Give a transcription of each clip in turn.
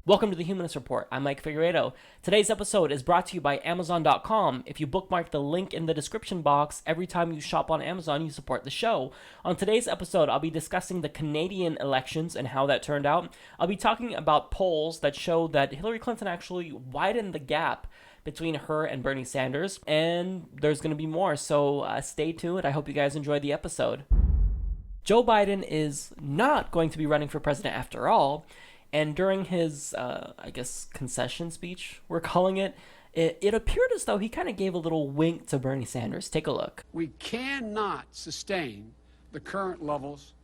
Welcome to the Humanist Report. I'm Mike Figueredo. Today's episode is brought to you by Amazon.com. If you bookmark the link in the description box, every time you shop on Amazon, you support the show. On today's episode, I'll be discussing the Canadian elections and how that turned out. I'll be talking about polls that show that Hillary Clinton actually widened the gap between her and Bernie Sanders, and there's going to be more, so stay tuned. I hope you guys enjoyed the episode. Joe Biden is not going to be running for president after all. And during his, concession speech, we're calling it, it appeared as though he kind of gave a little wink to Bernie Sanders. Take a look. We cannot sustain the current levels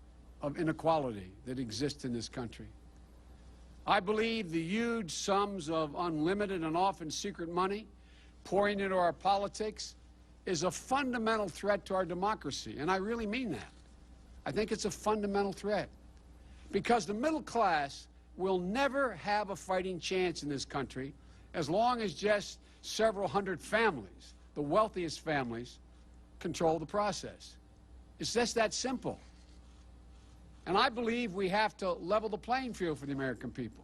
of inequality that exist in this country. I believe the huge sums of unlimited and often secret money pouring into our politics is a fundamental threat to our democracy. And I really mean that. I think it's a fundamental threat. Because the middle class will never have a fighting chance in this country as long as just several hundred families, the wealthiest families, control the process. It's just that simple. And I believe we have to level the playing field for the American people.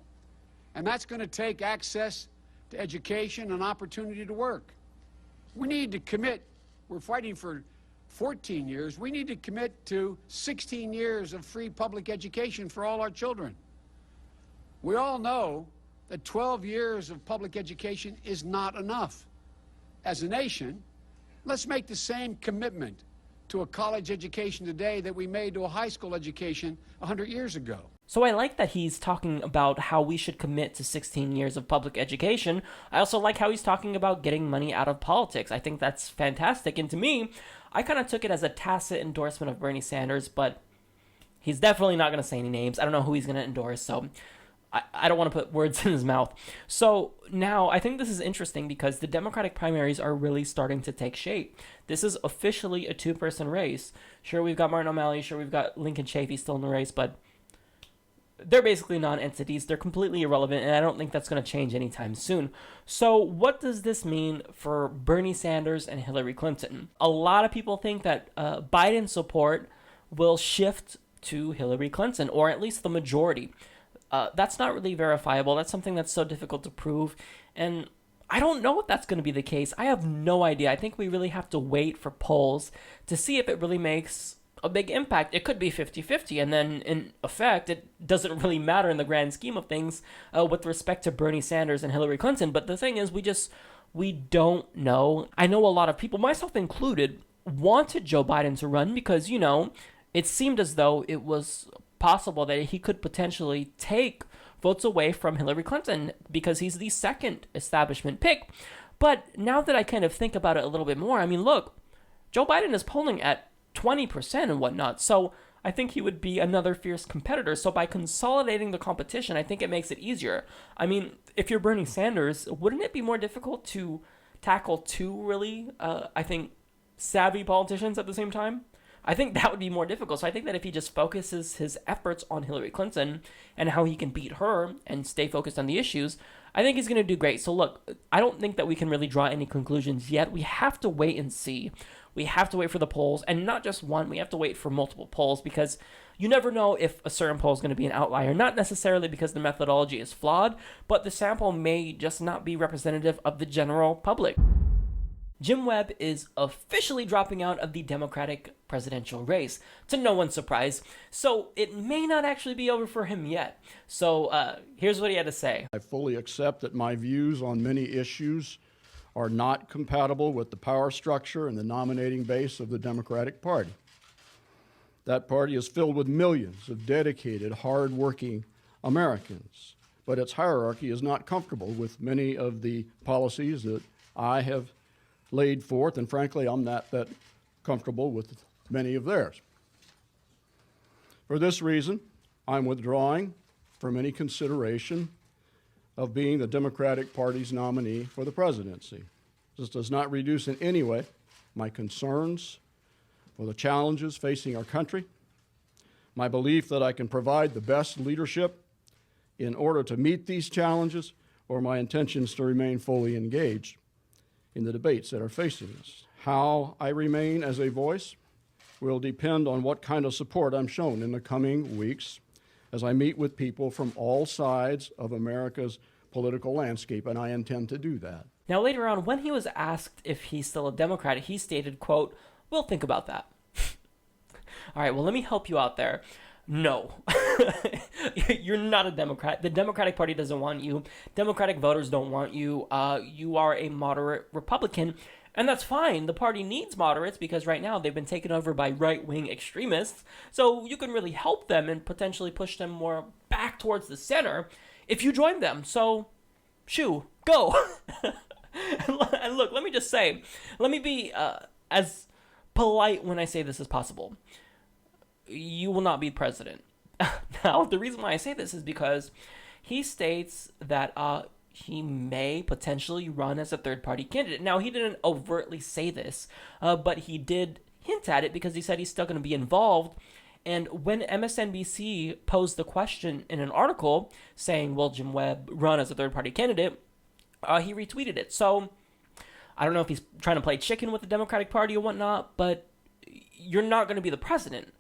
And that's going to take access to education and opportunity to work. We need to commit, we're fighting for 14 years, we need to commit to 16 years of free public education for all our children. We all know that 12 years of public education is not enough. As a nation, let's make the same commitment to a college education today that we made to a high school education 100 years ago. So I like that he's talking about how we should commit to 16 years of public education. I also like how he's talking about getting money out of politics. I think that's fantastic. And to me, I kind of took it as a tacit endorsement of Bernie Sanders, but he's definitely not going to say any names. I don't know who he's going to endorse, so I don't want to put words in his mouth. So now I think this is interesting because the Democratic primaries are really starting to take shape. This is officially a two-person race. Sure, we've got Martin O'Malley. Sure, we've got Lincoln Chafee still in the race, but they're basically non-entities. They're completely irrelevant, and I don't think that's going to change anytime soon. So what does this mean for Bernie Sanders and Hillary Clinton? A lot of people think that Biden's support will shift to Hillary Clinton, or at least the majority. That's not really verifiable. That's something that's so difficult to prove. And I don't know if that's going to be the case. I have no idea. I think we really have to wait for polls to see if it really makes a big impact. It could be 50-50. And then in effect, it doesn't really matter in the grand scheme of things with respect to Bernie Sanders and Hillary Clinton. But the thing is, we don't know. I know a lot of people, myself included, wanted Joe Biden to run because, it seemed as though it was possible that he could potentially take votes away from Hillary Clinton because he's the second establishment pick. But now that I kind of think about it a little bit more, I mean, look, Joe Biden is polling at 20% and whatnot, so I think he would be another fierce competitor. So by consolidating the competition, I think it makes it easier. I mean, if you're Bernie Sanders, wouldn't it be more difficult to tackle two really, savvy politicians at the same time? I think that would be more difficult. So I think that if he just focuses his efforts on Hillary Clinton and how he can beat her and stay focused on the issues, I think he's going to do great. So look, I don't think that we can really draw any conclusions yet. We have to wait and see. We have to wait for the polls, and not just one. We have to wait for multiple polls because you never know if a certain poll is going to be an outlier, not necessarily because the methodology is flawed, but the sample may just not be representative of the general public. Jim Webb is officially dropping out of the Democratic presidential race, to no one's surprise, so it may not actually be over for him yet. So here's what he had to say. I fully accept that my views on many issues are not compatible with the power structure and the nominating base of the Democratic Party. That party is filled with millions of dedicated, hard-working Americans, but its hierarchy is not comfortable with many of the policies that I have laid forth, and frankly, I'm not that comfortable with many of theirs. For this reason, I'm withdrawing from any consideration of being the Democratic Party's nominee for the presidency. This does not reduce in any way my concerns for the challenges facing our country, my belief that I can provide the best leadership in order to meet these challenges, or my intentions to remain fully engaged in the debates that are facing us. How I remain as a voice will depend on what kind of support I'm shown in the coming weeks as I meet with people from all sides of America's political landscape, and I intend to do that. Now, later on, when he was asked if he's still a Democrat, he stated, quote, "We'll think about that." All right, well, let me help you out there. No, you're not a Democrat. The Democratic Party doesn't want you. Democratic voters don't want you. You are a moderate Republican, and that's fine. The party needs moderates because right now they've been taken over by right-wing extremists, so you can really help them and potentially push them more back towards the center if you join them. So, shoo, go. And look, let me just say, let me be as polite when I say this as possible. You will not be president. Now, the reason why I say this is because he states that he may potentially run as a third-party candidate. Now, he didn't overtly say this, but he did hint at it because he said he's still going to be involved. And when MSNBC posed the question in an article saying, will Jim Webb run as a third-party candidate, he retweeted it. So I don't know if he's trying to play chicken with the Democratic Party or whatnot, but you're not going to be the president.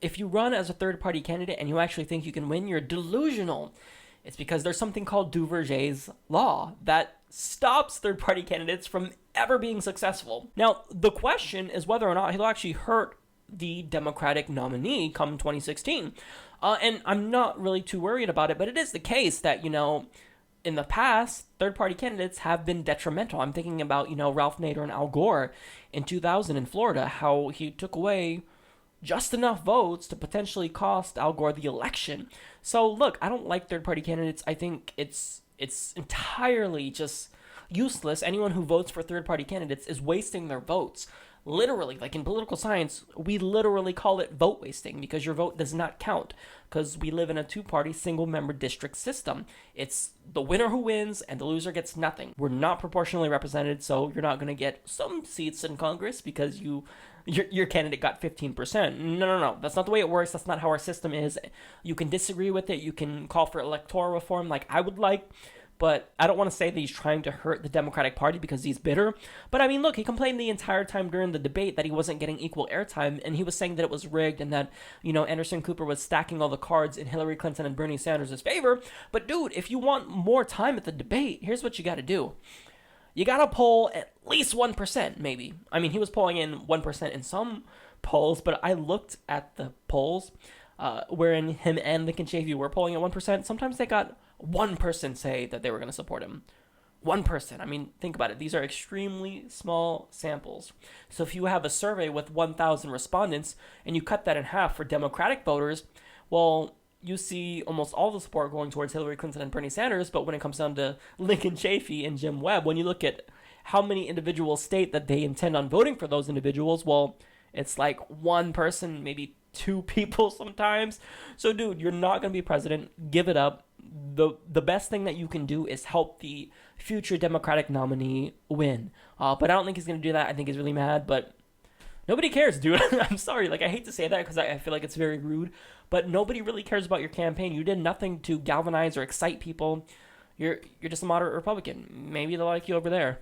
If you run as a third-party candidate and you actually think you can win, you're delusional. It's because there's something called Duverger's law that stops third-party candidates from ever being successful. Now, the question is whether or not he'll actually hurt the Democratic nominee come 2016. And I'm not really too worried about it, but it is the case that, in the past, third-party candidates have been detrimental. I'm thinking about, Ralph Nader and Al Gore in 2000 in Florida, how he took away just enough votes to potentially cost Al Gore the election. So look, I don't like third-party candidates. I think it's entirely just useless. Anyone who votes for third-party candidates is wasting their votes. Literally, like in political science, we literally call it vote wasting because your vote does not count because we live in a two-party single-member district system. It's the winner who wins and the loser gets nothing. We're not proportionally represented, so you're not going to get some seats in Congress because your candidate got 15%. No. That's not the way it works. That's not how our system is. You can disagree with it. You can call for electoral reform like I would like. But I don't want to say that he's trying to hurt the Democratic Party because he's bitter. But I mean, look, he complained the entire time during the debate that he wasn't getting equal airtime, and he was saying that it was rigged and that, Anderson Cooper was stacking all the cards in Hillary Clinton and Bernie Sanders' favor. But dude, if you want more time at the debate, here's what you got to do. You got to poll at least 1%, maybe. I mean, he was polling in 1% in some polls, but I looked at the polls wherein him and Lincoln Chafee were polling at 1%. Sometimes they got one person say that they were going to support him. One person. I mean, think about it. These are extremely small samples. So if you have a survey with 1,000 respondents and you cut that in half for Democratic voters, well, you see almost all the support going towards Hillary Clinton and Bernie Sanders. But when it comes down to Lincoln Chafee and Jim Webb, when you look at how many individuals state that they intend on voting for those individuals, well, it's like one person, maybe two people sometimes. So, dude, you're not going to be president. Give it up. The best thing that you can do is help the future Democratic nominee win. But I don't think he's going to do that. I think he's really mad, but nobody cares, dude. I'm sorry. Like, I hate to say that because I feel like it's very rude, but nobody really cares about your campaign. You did nothing to galvanize or excite people. You're just a moderate Republican. Maybe they'll like you over there.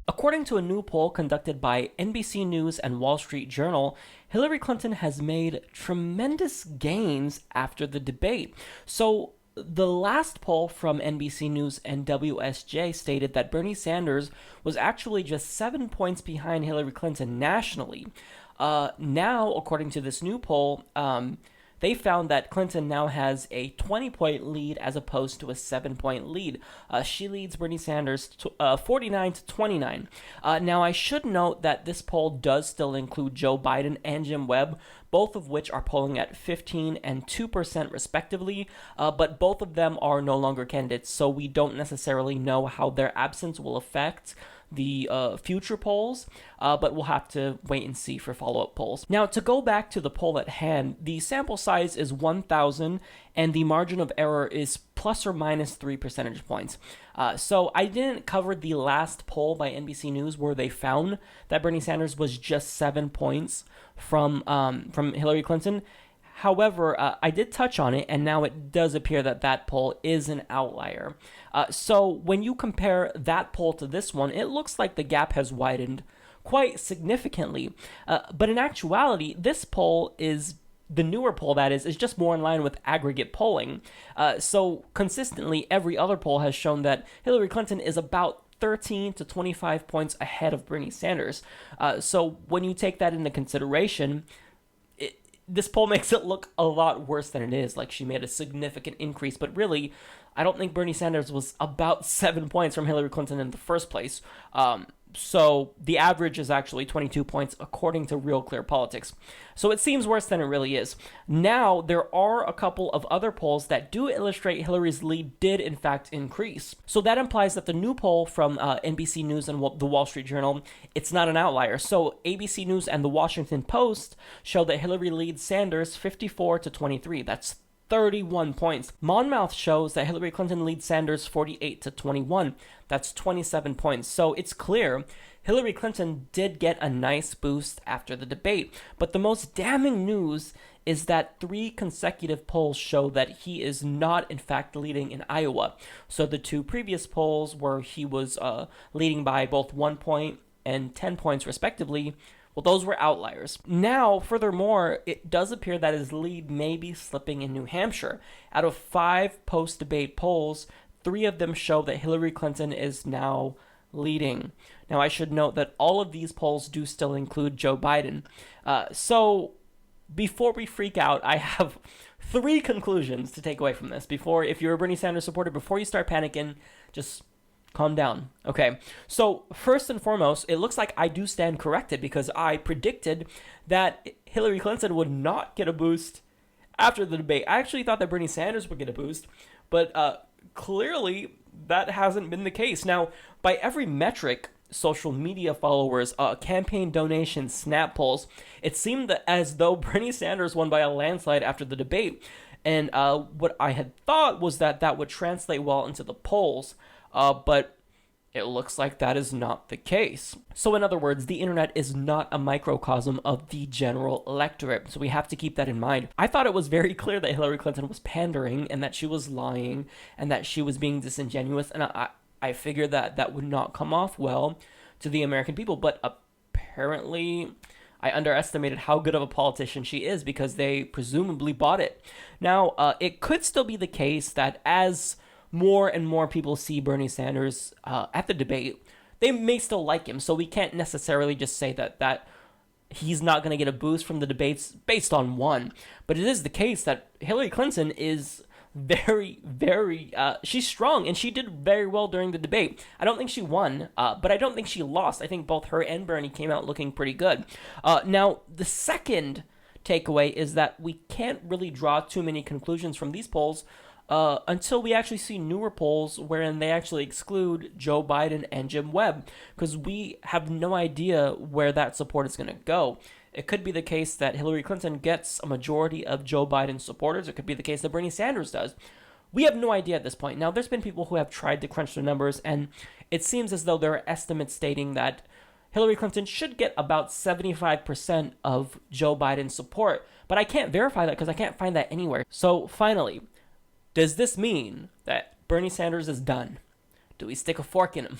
According to a new poll conducted by NBC News and Wall Street Journal, Hillary Clinton has made tremendous gains after the debate. So the last poll from NBC News and WSJ stated that Bernie Sanders was actually just 7 points behind Hillary Clinton nationally. Now, according to this new poll, they found that Clinton now has a 20-point lead as opposed to a 7-point lead. She leads Bernie Sanders 49-29. Now, I should note that this poll does still include Joe Biden and Jim Webb, both of which are polling at 15% and 2% respectively, but both of them are no longer candidates, so we don't necessarily know how their absence will affect the future polls, but we'll have to wait and see for follow-up polls. Now, to go back to the poll at hand, the sample size is 1,000, and the margin of error is plus or minus 3 percentage points. So I didn't cover the last poll by NBC News where they found that Bernie Sanders was just 7 points from Hillary Clinton. However, I did touch on it, and now it does appear that that poll is an outlier. So when you compare that poll to this one, it looks like the gap has widened quite significantly. But in actuality, this poll is The newer poll, that is just more in line with aggregate polling. So consistently, every other poll has shown that Hillary Clinton is about 13 to 25 points ahead of Bernie Sanders. So when you take that into consideration, this poll makes it look a lot worse than it is. Like, she made a significant increase, but really, I don't think Bernie Sanders was about 7 points from Hillary Clinton in the first place. So the average is actually 22 points according to Real Clear Politics. So it seems worse than it really is. Now, there are a couple of other polls that do illustrate Hillary's lead did in fact increase. So that implies that the new poll from NBC News and the Wall Street Journal, it's not an outlier. So ABC News and the Washington Post show that Hillary leads Sanders 54 to 23. That's 31 points. Monmouth shows that Hillary Clinton leads Sanders 48 to 21. That's 27 points. So it's clear Hillary Clinton did get a nice boost after the debate. But the most damning news is that 3 consecutive polls show that he is not in fact leading in Iowa. So the 2 previous polls where he was leading by both 1 point and 10 points respectively, well, those were outliers. Now, furthermore, it does appear that his lead may be slipping in New Hampshire. Out of 5 post-debate polls, 3 of them show that Hillary Clinton is now leading. Now, I should note that all of these polls do still include Joe Biden. So, before we freak out, I have 3 conclusions to take away from this. If you're a Bernie Sanders supporter, before you start panicking, just calm down. Okay, so first and foremost, it looks like I do stand corrected because I predicted that Hillary Clinton would not get a boost after the debate. I actually thought that Bernie Sanders would get a boost, but clearly that hasn't been the case. Now, by every metric, social media followers, campaign donations, snap polls, it seemed as though Bernie Sanders won by a landslide after the debate. And what I had thought was that would translate well into the polls. But it looks like that is not the case. So in other words, the internet is not a microcosm of the general electorate. So we have to keep that in mind. I thought it was very clear that Hillary Clinton was pandering and that she was lying and that she was being disingenuous. And I figured that would not come off well to the American people. But apparently, I underestimated how good of a politician she is because they presumably bought it. Now, it could still be the case that as more and more people see Bernie Sanders at the debate, they may still like him. So we can't necessarily just say that he's not going to get a boost from the debates based on one. But it is the case that Hillary Clinton is very, very, she's strong, and she did very well during the debate. I don't think she won, but I don't think she lost. I think both her and Bernie came out looking pretty good. Now, the second takeaway is that we can't really draw too many conclusions from these polls until we actually see newer polls wherein they actually exclude Joe Biden and Jim Webb, because we have no idea where that support is going to go. It could be the case that Hillary Clinton gets a majority of Joe Biden's supporters. It could be the case that Bernie Sanders does. We have no idea at this point. Now, there's been people who have tried to crunch the numbers, and it seems as though there are estimates stating that Hillary Clinton should get about 75% of Joe Biden's support. But I can't verify that because I can't find that anywhere. So finally, does this mean that Bernie Sanders is done? Do we stick a fork in him?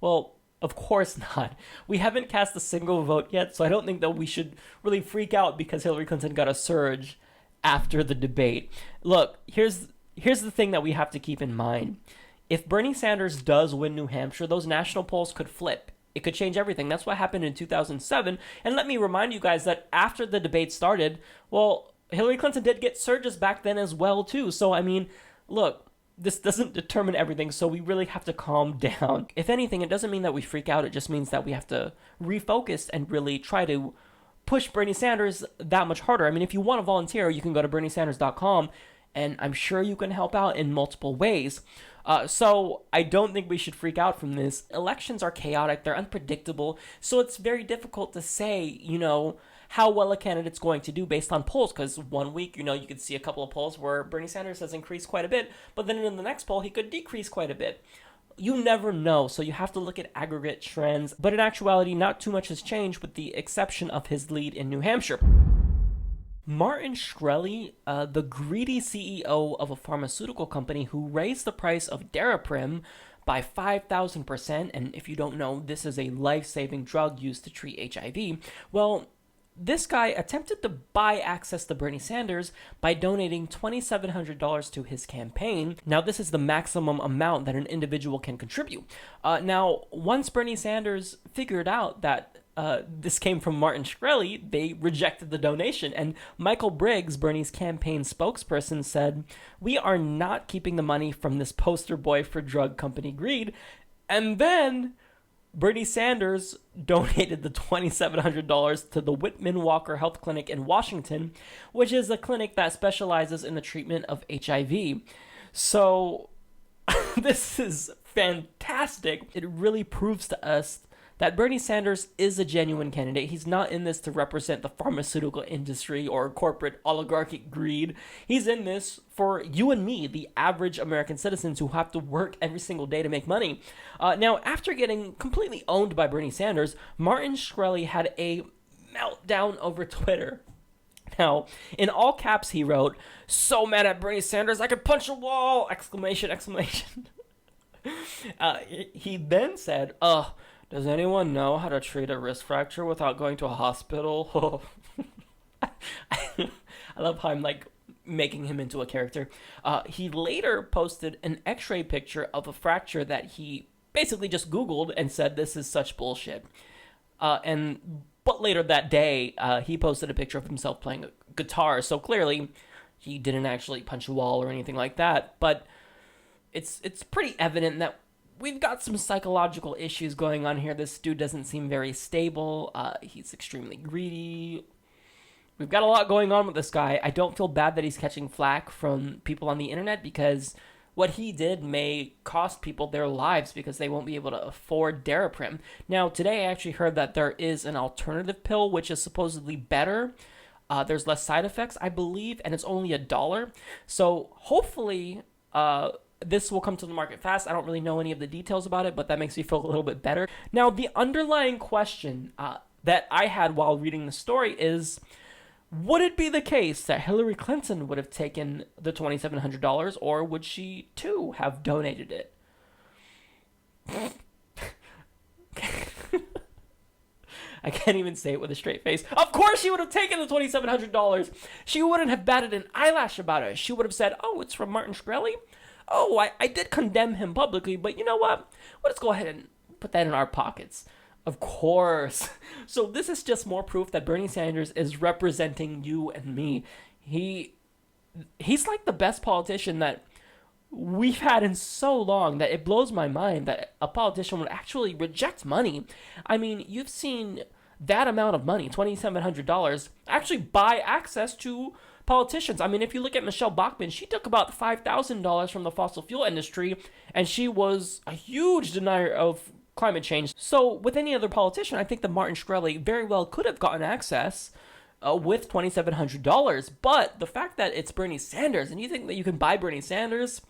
Well, of course not. We haven't cast a single vote yet, so I don't think that we should really freak out because Hillary Clinton got a surge after the debate. Look, here's the thing that we have to keep in mind. If Bernie Sanders does win New Hampshire, those national polls could flip. It could change everything. That's what happened in 2007. And let me remind you guys that after the debate started, well, Hillary Clinton did get surges back then as well, too. So, I mean, look, this doesn't determine everything, so we really have to calm down. If anything, it doesn't mean that we freak out. It just means that we have to refocus and really try to push Bernie Sanders that much harder. I mean, if you want to volunteer, you can go to berniesanders.com, and I'm sure you can help out in multiple ways. So I don't think we should freak out from this. Elections are chaotic. They're unpredictable. So it's very difficult to say, how well a candidate's going to do based on polls, because 1 week, you could see a couple of polls where Bernie Sanders has increased quite a bit, but then in the next poll, he could decrease quite a bit. You never know, so you have to look at aggregate trends, but in actuality, not too much has changed with the exception of his lead in New Hampshire. Martin Shkreli, the greedy CEO of a pharmaceutical company who raised the price of Daraprim by 5,000%, and if you don't know, this is a life-saving drug used to treat HIV, well, this guy attempted to buy access to Bernie Sanders by donating $2,700 to his campaign. Now, this is the maximum amount that an individual can contribute. Now, once Bernie Sanders figured out that this came from Martin Shkreli, they rejected the donation. And Michael Briggs, Bernie's campaign spokesperson, said, "We are not keeping the money from this poster boy for drug company greed." And then Bernie Sanders donated the $2,700 to the Whitman Walker Health Clinic in Washington, which is a clinic that specializes in the treatment of HIV. So this is fantastic. It really proves to us that Bernie Sanders is a genuine candidate. He's not in this to represent the pharmaceutical industry or corporate oligarchic greed. He's in this for you and me, the average American citizens who have to work every single day to make money. Now, after getting completely owned by Bernie Sanders, Martin Shkreli had a meltdown over Twitter. Now, in all caps, he wrote, "So mad at Bernie Sanders, I could punch a wall!" Exclamation, exclamation. He then said, "Does anyone know how to treat a wrist fracture without going to a hospital?" I love how I'm like making him into a character. He later posted an x-ray picture of a fracture that he basically just Googled and said, "This is such bullshit." But later that day, he posted a picture of himself playing a guitar. So clearly he didn't actually punch a wall or anything like that. But it's pretty evident that we've got some psychological issues going on here. This dude doesn't seem very stable. He's extremely greedy. We've got a lot going on with this guy. I don't feel bad that he's catching flack from people on the internet, because what he did may cost people their lives because they won't be able to afford Daraprim. Now, today I actually heard that there is an alternative pill which is supposedly better. There's less side effects, I believe, and it's only $1. So hopefully this will come to the market fast. I don't really know any of the details about it, but that makes me feel a little bit better. Now, the underlying question that I had while reading the story is, would it be the case that Hillary Clinton would have taken the $2,700, or would she too have donated it? I can't even say it with a straight face. Of course she would have taken the $2,700. She wouldn't have batted an eyelash about it. She would have said, "Oh, it's from Martin Shkreli? Oh, I did condemn him publicly, but you know what? Let's go ahead and put that in our pockets." Of course. So this is just more proof that Bernie Sanders is representing you and me. He's like the best politician that we've had in so long that it blows my mind that a politician would actually reject money. I mean, you've seen that amount of money, $2,700, actually buy access to politicians. I mean, if you look at Michelle Bachmann, she took about $5,000 from the fossil fuel industry, and she was a huge denier of climate change. So with any other politician, I think that Martin Shkreli very well could have gotten access with $2,700. But the fact that it's Bernie Sanders, and you think that you can buy Bernie Sanders?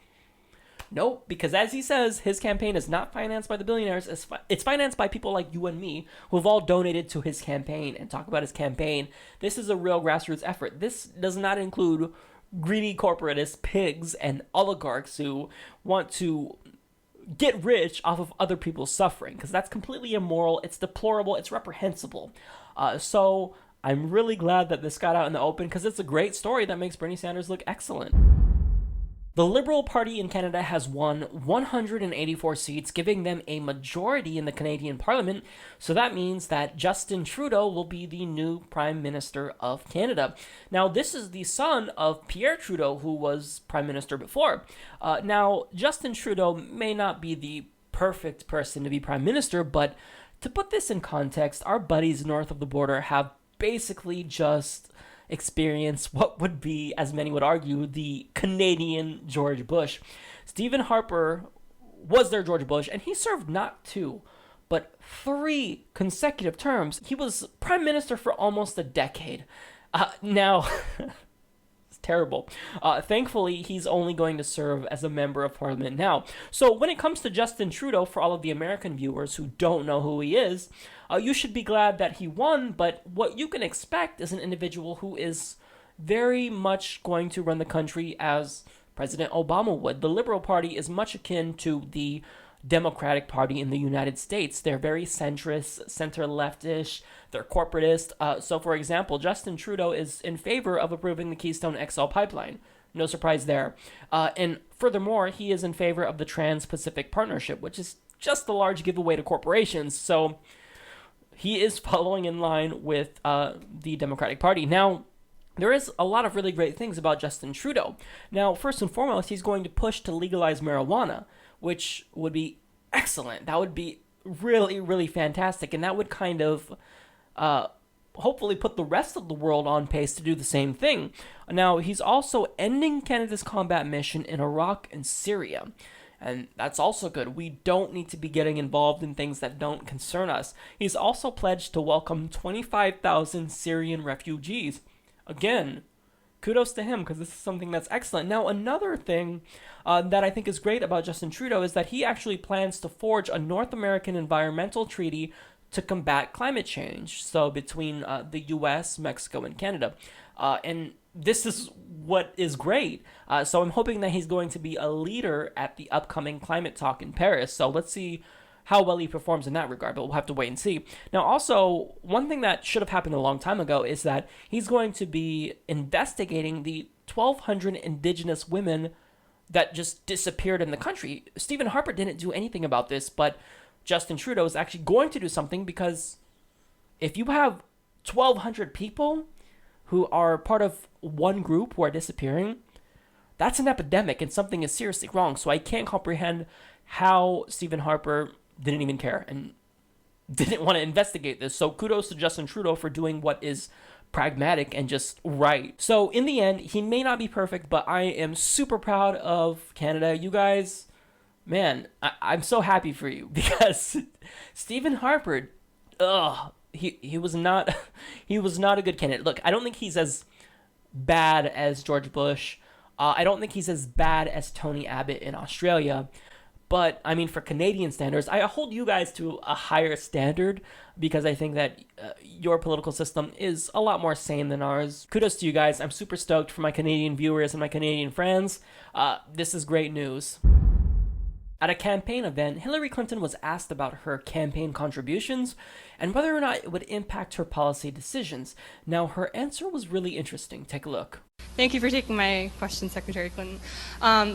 Nope, because as he says, his campaign is not financed by the billionaires. It's financed by people like you and me who have all donated to his campaign and talk about his campaign. This is a real grassroots effort. This does not include greedy corporatists, pigs, and oligarchs who want to get rich off of other people's suffering, because that's completely immoral, it's deplorable, it's reprehensible. So I'm really glad that this got out in the open, because it's a great story that makes Bernie Sanders look excellent. The Liberal Party in Canada has won 184 seats, giving them a majority in the Canadian Parliament. So that means that Justin Trudeau will be the new Prime Minister of Canada. Now, this is the son of Pierre Trudeau, who was Prime Minister before. Now, Justin Trudeau may not be the perfect person to be Prime Minister, but to put this in context, our buddies north of the border have basically just experience what would be, as many would argue, the Canadian George Bush. Stephen Harper was their George Bush, and he served not 2, but 3 consecutive terms. He was prime minister for almost a decade. Now, it's terrible. Thankfully, he's only going to serve as a member of parliament now. So when it comes to Justin Trudeau, for all of the American viewers who don't know who he is, you should be glad that he won, but what you can expect is an individual who is very much going to run the country as President Obama would. The Liberal Party is much akin to the Democratic Party in the United States. They're very centrist, center-leftish, they're corporatist. So, for example, Justin Trudeau is in favor of approving the Keystone XL pipeline. No surprise there. And furthermore, he is in favor of the Trans-Pacific Partnership, which is just a large giveaway to corporations. So he is following in line with the Democratic Party. Now, there is a lot of really great things about Justin Trudeau. Now, first and foremost, he's going to push to legalize marijuana, which would be excellent. That would be really, really fantastic. And that would kind of hopefully put the rest of the world on pace to do the same thing. Now, he's also ending Canada's combat mission in Iraq and Syria. And that's also good. We don't need to be getting involved in things that don't concern us. He's also pledged to welcome 25,000 Syrian refugees. Again, kudos to him, because this is something that's excellent. Now, another thing that I think is great about Justin Trudeau is that he actually plans to forge a North American environmental treaty to combat climate change. So between the U.S., Mexico, and Canada. And this is what is great. So I'm hoping that he's going to be a leader at the upcoming climate talk in Paris. So let's see how well he performs in that regard, but we'll have to wait and see. Now, also, one thing that should have happened a long time ago is that he's going to be investigating the 1,200 Indigenous women that just disappeared in the country. Stephen Harper didn't do anything about this, but Justin Trudeau is actually going to do something, because if you have 1,200 people who are part of one group who are disappearing, that's an epidemic and something is seriously wrong. So I can't comprehend how Stephen Harper didn't even care and didn't want to investigate this. So kudos to Justin Trudeau for doing what is pragmatic and just right. So in the end, he may not be perfect, but I am super proud of Canada. You guys, man, I'm so happy for you, because Stephen Harper, he was not a good candidate. Look, I don't think he's as bad as George Bush. I don't think he's as bad as Tony Abbott in Australia. But, I mean, for Canadian standards, I hold you guys to a higher standard, because I think that your political system is a lot more sane than ours. Kudos to you guys. I'm super stoked for my Canadian viewers and my Canadian friends. This is great news. At a campaign event, Hillary Clinton was asked about her campaign contributions and whether or not it would impact her policy decisions. Now, her answer was really interesting. Take a look. Thank you for taking my question, Secretary Clinton.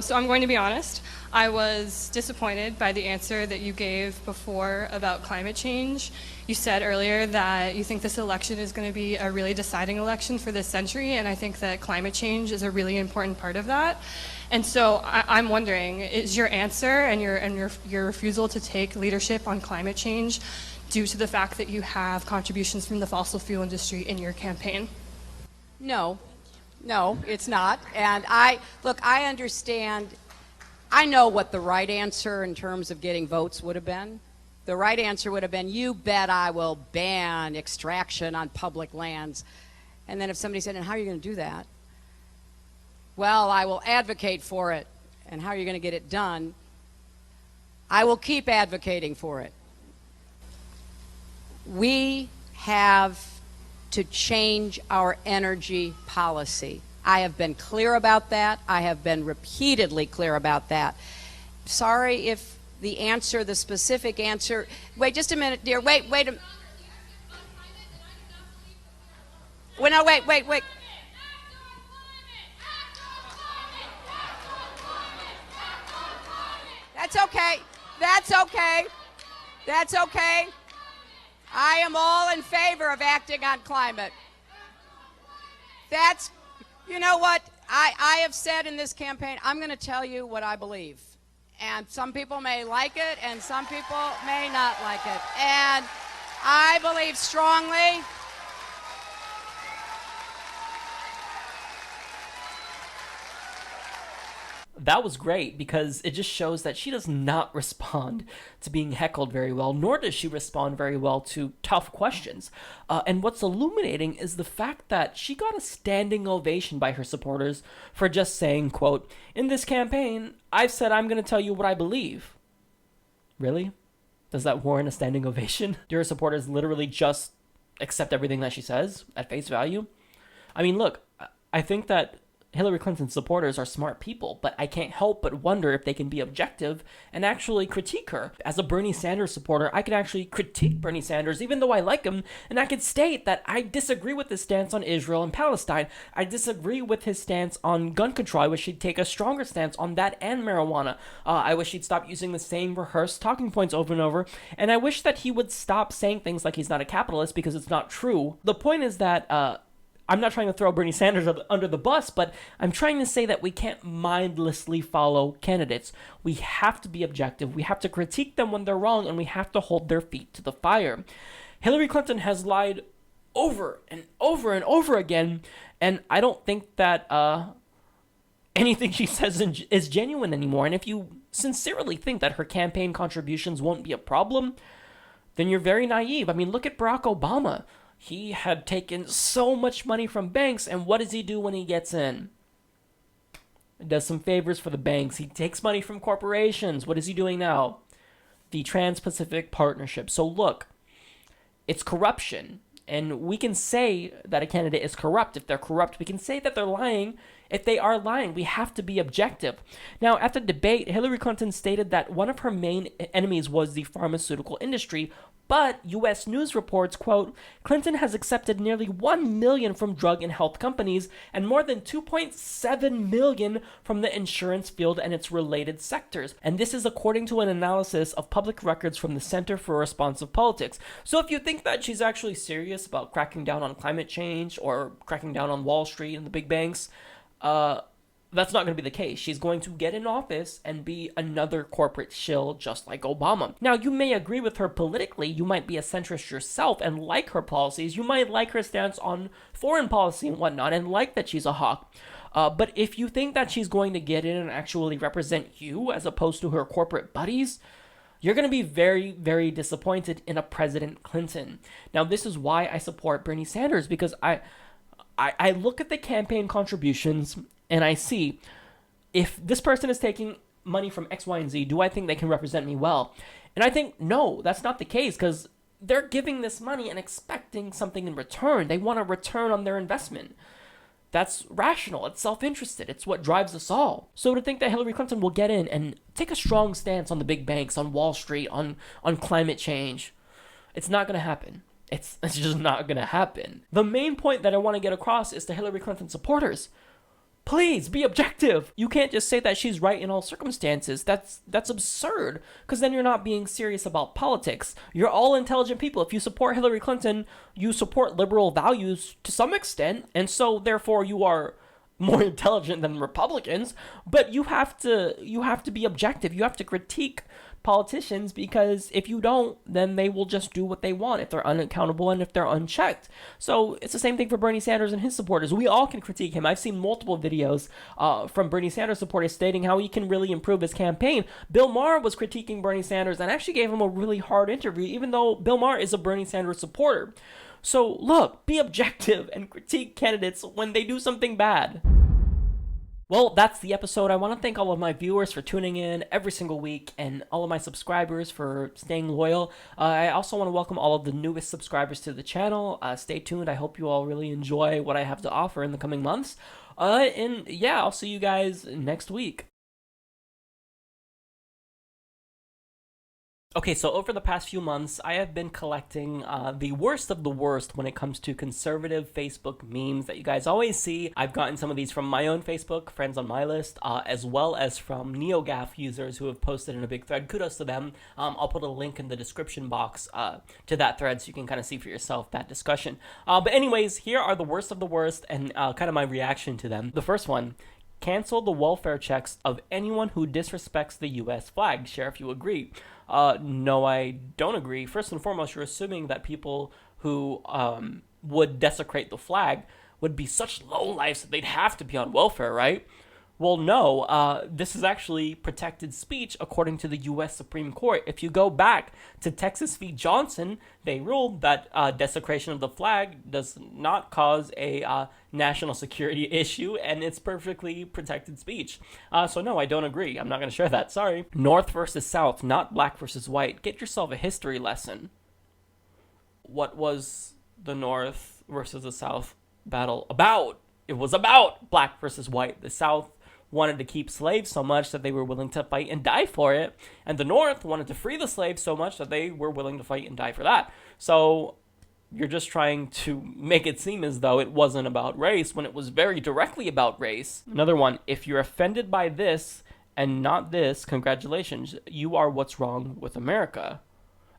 So I'm going to be honest. I was disappointed by the answer that you gave before about climate change. You said earlier that you think this election is going to be a really deciding election for this century, and I think that climate change is a really important part of that. And so I'm wondering, is your answer and your refusal to take leadership on climate change due to the fact that you have contributions from the fossil fuel industry in your campaign? No, it's not. And I understand, I know what the right answer in terms of getting votes would have been. The right answer would have been, you bet I will ban extraction on public lands. And then if somebody said, and how are you going to do that? Well, I will advocate for it. And how are you going to get it done? I will keep advocating for it. We have to change our energy policy. I have been clear about that. I have been repeatedly clear about that. Sorry if the answer, the specific answer, wait just a minute, dear, wait a minute. Well, no, wait. That's okay. I am all in favor of acting on climate. You know what? I have said in this campaign, I'm going to tell you what I believe. And some people may like it, and some people may not like it. And I believe strongly That was great, because it just shows that she does not respond to being heckled very well, nor does she respond very well to tough questions. And what's illuminating is the fact that she got a standing ovation by her supporters for just saying, quote, "In this campaign, I've said I'm going to tell you what I believe." Really? Does that warrant a standing ovation? Do her supporters literally just accept everything that she says at face value? I mean, look, I think that Hillary Clinton's supporters are smart people, but I can't help but wonder if they can be objective and actually critique her. As a Bernie Sanders supporter, I could actually critique Bernie Sanders, even though I like him, and I could state that I disagree with his stance on Israel and Palestine. I disagree with his stance on gun control. I wish he'd take a stronger stance on that and marijuana. I wish he'd stop using the same rehearsed talking points over and over, and I wish that he would stop saying things like he's not a capitalist, because it's not true. The point is that, I'm not trying to throw Bernie Sanders under the bus, but I'm trying to say that we can't mindlessly follow candidates. We have to be objective. We have to critique them when they're wrong, and we have to hold their feet to the fire. Hillary Clinton has lied over and over and over again, and I don't think that anything she says is genuine anymore. And if you sincerely think that her campaign contributions won't be a problem, then you're very naive. I mean, look at Barack Obama. He had taken so much money from banks, and what does he do when he gets in? He does some favors for the banks. He takes money from corporations. What is he doing now? The Trans-Pacific Partnership. So look, it's corruption, and we can say that a candidate is corrupt if they're corrupt. We can say that they're lying if they are lying. We have to be objective. Now, at the debate, Hillary Clinton stated that one of her main enemies was the pharmaceutical industry, but U.S. News reports, quote, Clinton has accepted nearly $1 million from drug and health companies and more than $2.7 million from the insurance field and its related sectors. And this is according to an analysis of public records from the Center for Responsive Politics. So if you think that she's actually serious about cracking down on climate change or cracking down on Wall Street and the big banks, that's not going to be the case. She's going to get in office and be another corporate shill just like Obama. Now, you may agree with her politically. You might be a centrist yourself and like her policies. You might like her stance on foreign policy and whatnot and like that she's a hawk. But if you think that she's going to get in and actually represent you as opposed to her corporate buddies, you're going to be very, very disappointed in a President Clinton. Now, this is why I support Bernie Sanders, because I look at the campaign contributions and I see, if this person is taking money from X, Y, and Z, do I think they can represent me well? And I think, no, that's not the case, because they're giving this money and expecting something in return. They want a return on their investment. That's rational. It's self-interested. It's what drives us all. So to think that Hillary Clinton will get in and take a strong stance on the big banks, on Wall Street, on climate change, it's not going to happen. It's just not going to happen. The main point that I want to get across is to Hillary Clinton supporters. Please be objective. You can't just say that she's right in all circumstances. That's absurd, because then you're not being serious about politics. You're all intelligent people. If you support Hillary Clinton, you support liberal values to some extent, and so therefore you are more intelligent than Republicans. But you have to be objective. You have to critique politicians, because if you don't, then they will just do what they want if they're unaccountable and if they're unchecked. So it's the same thing for Bernie Sanders and his supporters. We all can critique him. I've seen multiple videos from Bernie Sanders supporters stating how he can really improve his campaign. Bill Maher was critiquing Bernie Sanders and actually gave him a really hard interview, even though Bill Maher is a Bernie Sanders supporter. So look, be objective and critique candidates when they do something bad. Well, that's the episode. I want to thank all of my viewers for tuning in every single week and all of my subscribers for staying loyal. I also want to welcome all of the newest subscribers to the channel. Stay tuned. I hope you all really enjoy what I have to offer in the coming months. And yeah, I'll see you guys next week. Okay, so over the past few months, I have been collecting the worst of the worst when it comes to conservative Facebook memes that you guys always see. I've gotten some of these from my own Facebook, friends on my list, as well as from NeoGAF users who have posted in a big thread. Kudos to them. I'll put a link in the description box to that thread so you can kind of see for yourself that discussion. But anyways, here are the worst of the worst and kind of my reaction to them. The first one: cancel the welfare checks of anyone who disrespects the U.S. flag. Share if you agree. No, I don't agree. First and foremost, you're assuming that people who would desecrate the flag would be such lowlifes that they'd have to be on welfare, right? Well, no, this is actually protected speech according to the U.S. Supreme Court. If you go back to Texas v. Johnson, they ruled that desecration of the flag does not cause a national security issue, and it's perfectly protected speech. So no, I don't agree. I'm not going to share that. Sorry. North versus South, not black versus white. Get yourself a history lesson. What was the North versus the South battle about? it was about black versus white. The South wanted to keep slaves so much that they were willing to fight and die for it, and the North wanted to free the slaves so much that they were willing to fight and die for that. So you're just trying to make it seem as though it wasn't about race when it was very directly about race. Another one, if you're offended by this and not this, congratulations, you are what's wrong with America.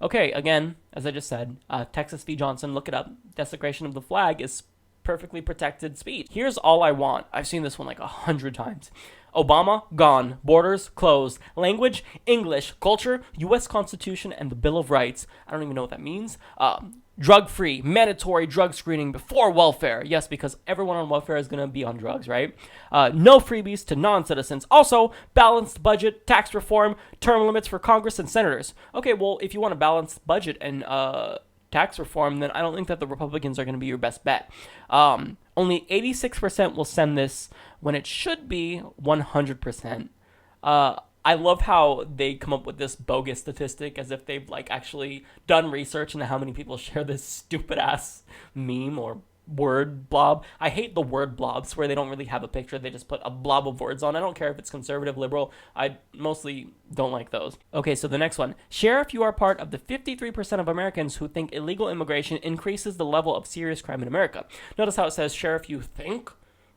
Okay, again, as I just said, Texas v. Johnson, look it up. Desecration of the flag is perfectly protected speech. Here's all I want. I've seen this one like 100 times. Obama, gone. Borders, closed. Language, English. Culture, U.S. Constitution and the Bill of Rights. I don't even know what that means. Drug-free, mandatory drug screening before welfare. Yes, because everyone on welfare is going to be on drugs, right? No freebies to non-citizens. Also, balanced budget, tax reform, term limits for Congress and senators. Okay, well, if you want a balanced budget and tax reform, then I don't think that the Republicans are going to be your best bet. Only 86% will send this when it should be 100%. I love how they come up with this bogus statistic as if they've like actually done research into how many people share this stupid ass meme or word blob. I hate the word blobs where they don't really have a picture. They just put a blob of words on. I don't care if it's conservative, liberal. I mostly don't like those. Okay, so the next one. Share if you are part of the 53% of Americans who think illegal immigration increases the level of serious crime in America. Notice how it says share if you think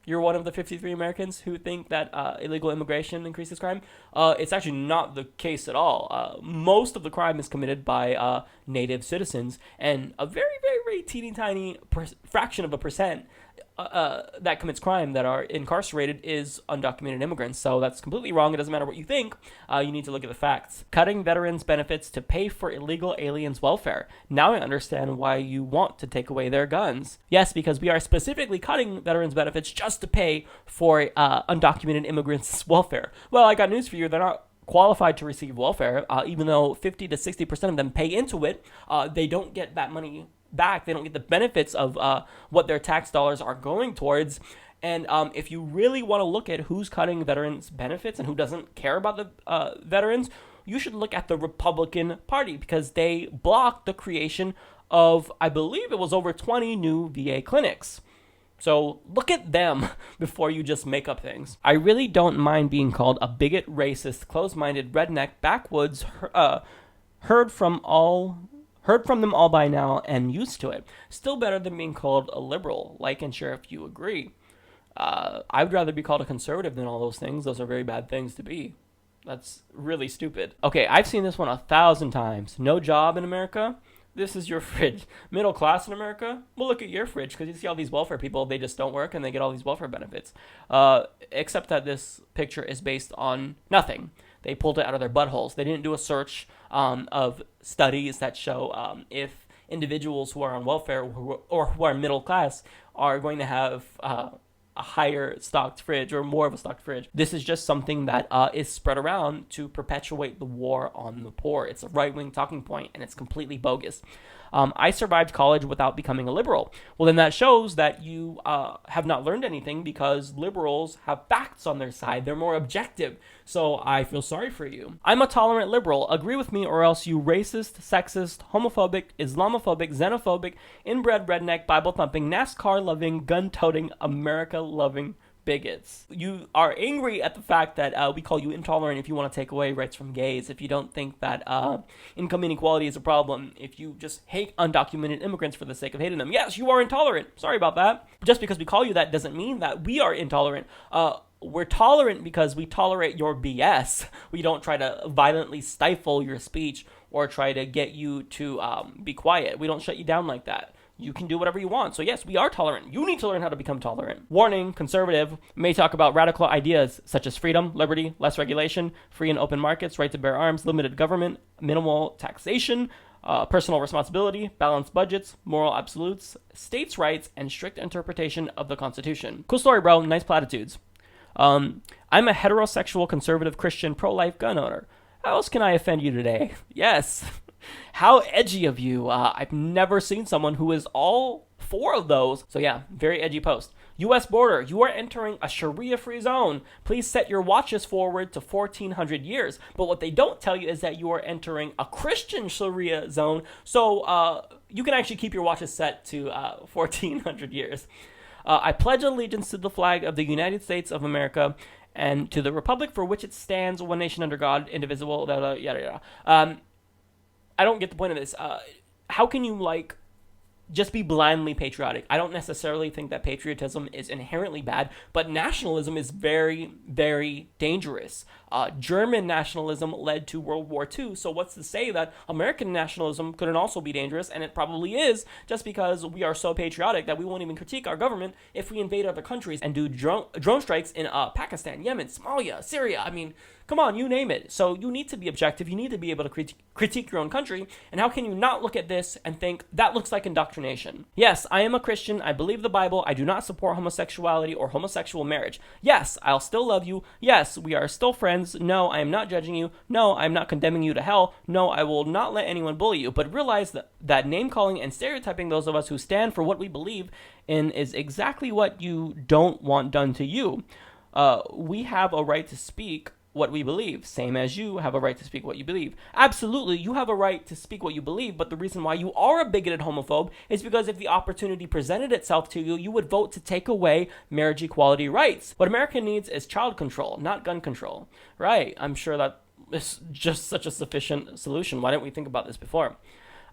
you're one of the 53 Americans who think that illegal immigration increases crime. It's actually not the case at all. Most of the crime is committed by native citizens, and a very, very, very teeny tiny fraction of a percent that commits crime that are incarcerated is undocumented immigrants. So that's completely wrong. It doesn't matter what you think. You need to look at the facts. Cutting veterans' benefits to pay for illegal aliens' welfare. Now I understand why you want to take away their guns. Yes, because we are specifically cutting veterans' benefits just to pay for undocumented immigrants' welfare. Well, I got news for you. They're not qualified to receive welfare, even though 50 to 60% of them pay into it. They don't get that money back. They don't get the benefits of what their tax dollars are going towards. And if you really want to look at who's cutting veterans' benefits and who doesn't care about the veterans, you should look at the Republican Party, because they blocked the creation of, I believe it was over 20 new VA clinics. So look at them before you just make up things. I really don't mind being called a bigot, racist, closed-minded, redneck, backwoods, heard from them all by now and used to it. Still better than being called a liberal. Like and share if you agree. I would rather be called a conservative than all those things. Those are very bad things to be. That's really stupid. Okay, I've seen this one 1,000 times. No job in America? This is your fridge. Middle class in America? Well, look at your fridge, because you see all these welfare people, they just don't work and they get all these welfare benefits. Except that this picture is based on nothing. They pulled it out of their buttholes. They didn't do a search of studies that show if individuals who are on welfare or who are middle class are going to have a higher stocked fridge or more of a stocked fridge. This is just something that is spread around to perpetuate the war on the poor. It's a right-wing talking point, and it's completely bogus. I survived college without becoming a liberal. Well, then that shows that you have not learned anything, because liberals have facts on their side. They're more objective. So I feel sorry for you. I'm a tolerant liberal. Agree with me, or else you racist, sexist, homophobic, Islamophobic, xenophobic, inbred redneck, Bible-thumping, NASCAR-loving, gun-toting, America-loving bigots. You are angry at the fact that we call you intolerant if you want to take away rights from gays, if you don't think that income inequality is a problem, if you just hate undocumented immigrants for the sake of hating them. Yes, you are intolerant. Sorry about that. Just because we call you that doesn't mean that we are intolerant. We're tolerant because we tolerate your BS. We don't try to violently stifle your speech or try to get you to be quiet. We don't shut you down like that. You can do whatever you want. So yes, we are tolerant. You need to learn how to become tolerant. Warning, conservative may talk about radical ideas such as freedom, liberty, less regulation, free and open markets, right to bear arms, limited government, minimal taxation, personal responsibility, balanced budgets, moral absolutes, states' rights, and strict interpretation of the Constitution. Cool story, bro. Nice platitudes. I'm a heterosexual, conservative, Christian, pro-life gun owner. How else can I offend you today? Yes. How edgy of you. I've never seen someone who is all four of those. So yeah, very edgy post. U.S. border. You are entering a Sharia-free zone. Please set your watches forward to 1400 years. But what they don't tell you is that you are entering a Christian Sharia zone. So you can actually keep your watches set to 1400 years. I pledge allegiance to the flag of the United States of America and to the republic for which it stands, one nation under God, indivisible, yada, yada. I don't get the point of this. How can you, like, just be blindly patriotic? I don't necessarily think that patriotism is inherently bad, but nationalism is very, very dangerous. German nationalism led to World War II, so what's to say that American nationalism couldn't also be dangerous? And it probably is, just because we are so patriotic that we won't even critique our government if we invade other countries and do drone strikes in Pakistan, Yemen, Somalia, Syria. I mean, come on, you name it. So you need to be objective. You need to be able to critique your own country. And how can you not look at this and think that looks like indoctrination? Yes, I am a Christian. I believe the Bible. I do not support homosexuality or homosexual marriage. Yes, I'll still love you. Yes, we are still friends. No, I am not judging you. No, I'm not condemning you to hell. No, I will not let anyone bully you. But realize that name-calling and stereotyping those of us who stand for what we believe in is exactly what you don't want done to you. We have a right to speak what we believe, same as you have a right to speak what you believe. Absolutely, you have a right to speak what you believe, but the reason why you are a bigoted homophobe is because if the opportunity presented itself to you, you would vote to take away marriage equality rights. What America needs is child control, not gun control. Right, I'm sure that is just such a sufficient solution. Why didn't we think about this before?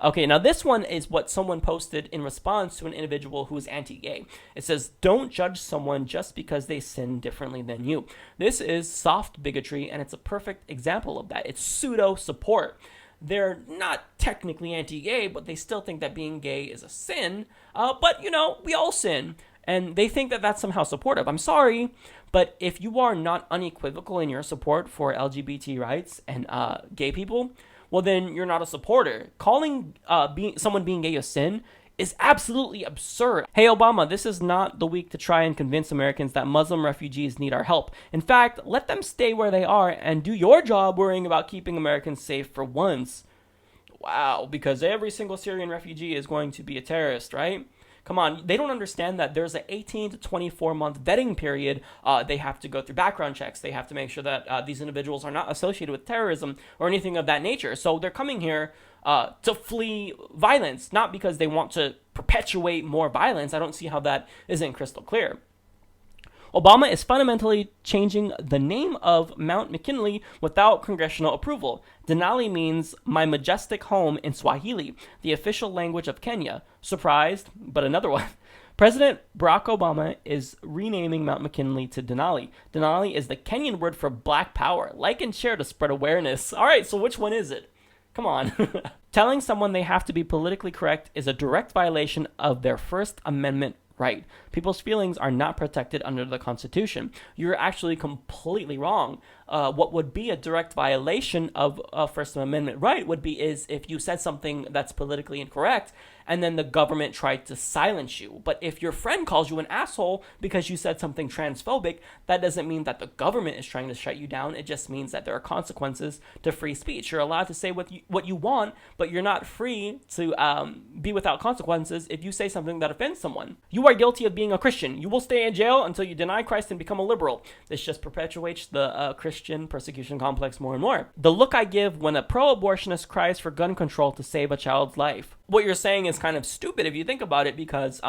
Okay, now this one is what someone posted in response to an individual who is anti-gay. It says, don't judge someone just because they sin differently than you. This is soft bigotry, and it's a perfect example of that. It's pseudo-support. They're not technically anti-gay, but they still think that being gay is a sin. But, you know, we all sin. And they think that that's somehow supportive. I'm sorry, but if you are not unequivocal in your support for LGBT rights and gay people, well, then you're not a supporter. Calling someone being gay a sin is absolutely absurd. Hey, Obama, this is not the week to try and convince Americans that Muslim refugees need our help. In fact, let them stay where they are and do your job worrying about keeping Americans safe for once. Wow, because every single Syrian refugee is going to be a terrorist, right? Come on, they don't understand that there's an 18 to 24 month vetting period. They have to go through background checks. They have to make sure that these individuals are not associated with terrorism or anything of that nature. So they're coming here to flee violence, not because they want to perpetuate more violence. I don't see how that isn't crystal clear. Obama is fundamentally changing the name of Mount McKinley without congressional approval. Denali means my majestic home in Swahili, the official language of Kenya. Surprised, but another one. President Barack Obama is renaming Mount McKinley to Denali. Denali is the Kenyan word for black power. Like and share to spread awareness. All right, so which one is it? Come on. Telling someone they have to be politically correct is a direct violation of their First Amendment right. People's feelings are not protected under the Constitution. You're actually completely wrong. What would be a direct violation of a First Amendment right would be is if you said something that's politically incorrect and then the government tried to silence you. But if your friend calls you an asshole because you said something transphobic, that doesn't mean that the government is trying to shut you down. It just means that there are consequences to free speech. You're allowed to say what you want, but you're not free to be without consequences if you say something that offends someone. You are guilty of being a Christian. You will stay in jail until you deny Christ and become a liberal. This just perpetuates the Christian persecution complex more and more. The look I give when a pro-abortionist cries for gun control to save a child's life. What you're saying is kind of stupid if you think about it, because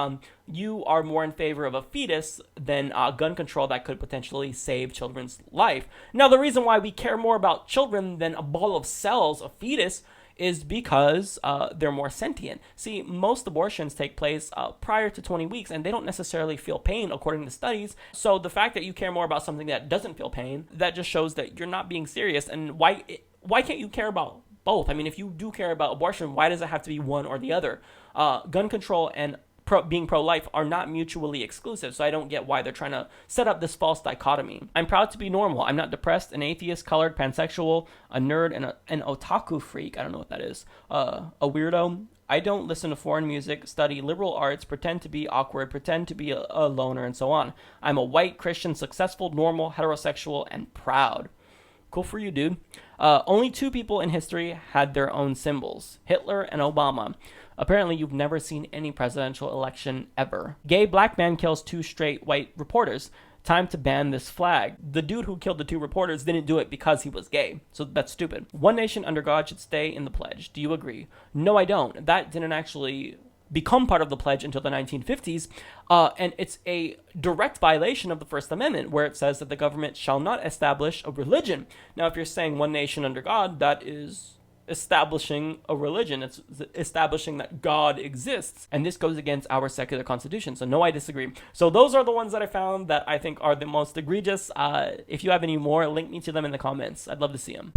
you are more in favor of a fetus than gun control that could potentially save children's life. Now, the reason why we care more about children than a ball of cells, a fetus, is because they're more sentient. See, most abortions take place prior to 20 weeks, and they don't necessarily feel pain, according to studies. So the fact that you care more about something that doesn't feel pain, that just shows that you're not being serious. And why can't you care about both? I mean, if you do care about abortion, why does it have to be one or the other? Gun control and being pro-life are not mutually exclusive, so I don't get why they're trying to set up this false dichotomy. I'm proud to be normal. I'm not depressed, an atheist, colored, pansexual, a nerd, and an otaku freak. I don't know what that is. A weirdo. I don't listen to foreign music, study liberal arts, pretend to be awkward, pretend to be a loner, and so on. I'm a white, Christian, successful, normal, heterosexual, and proud. Cool for you, dude. Only 2 people in history had their own symbols, Hitler and Obama. Apparently, you've never seen any presidential election ever. Gay black man kills 2 straight white reporters. Time to ban this flag. The dude who killed the 2 reporters didn't do it because he was gay. So that's stupid. One nation under God should stay in the pledge. Do you agree? No, I don't. That didn't actually become part of the pledge until the 1950s, and it's a direct violation of the First Amendment, where it says that the government shall not establish a religion. Now, if you're saying one nation under God, that is establishing a religion. It's establishing that God exists, and this goes against our secular constitution. So no, I disagree. So those are the ones that I found that I think are the most egregious. If you have any more, link me to them in the comments. I'd love to see them.